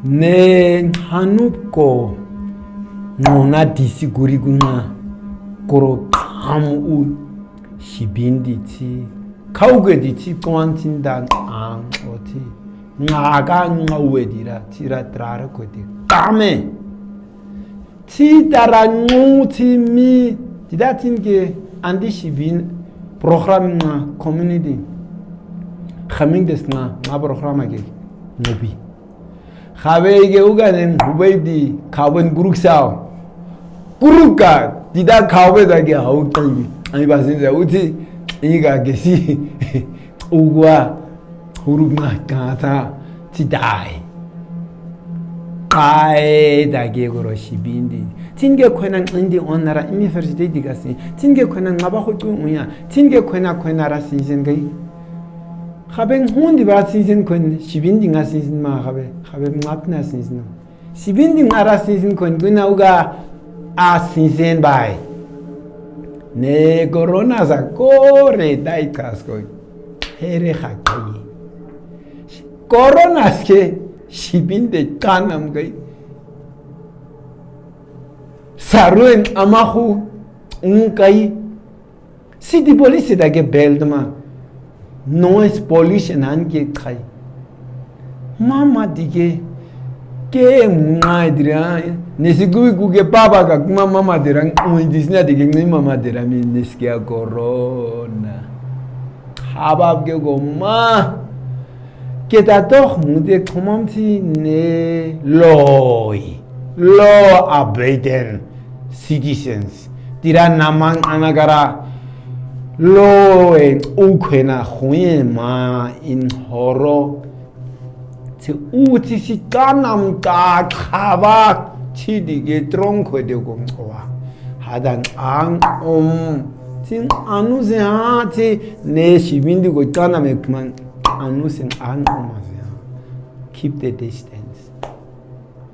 네 한웁고 너나 디시구리구나 고로 탐우 시빈디치 카우게디치 꼬안틴단 앙 어티 나가 나우에디라 티라 트라르코디 까메 티다라 노티미 디다틴게 안디 시빈 프로그램나 커뮤니티 카밍데스나 마 프로그램하게 노비 카베이게 우가는 후베이디 카본 구룩사오 구룩가 디다 카베다게 아우탄기 아니 바신자 우티 이가 게시 우과 후룩나 가타 티다이 까에다게 고로시빈디 tinge kwena indi onara university digasi tinge kwena ngaba khotu unya tinge kwena ra sinsen gai khaben hundi ba sinsen kwen shibindi nga sinsen ma khabe ngapna sinsen shibindi ngara sinsen kwen guna uga a sinsen bai ne corona za kore dai kasko here khakai corona ske shibinde kanam gai Saruen amahu unkai city police dage beldma noise pollution anke khai mama dige ke maidra nesigui guge baba ga mama dirang disna dige ni mama dira mi neskia corona habab ge gomma ke ta doch mude komamti ne law abiding citizens tira namang anagara law en ukwena khuyema in horo te uti si kanam ka khaba chidige tronko de gomwa hadan ang tin anuze ati ne shibindi go kanam ekman anusen ang keep the distance.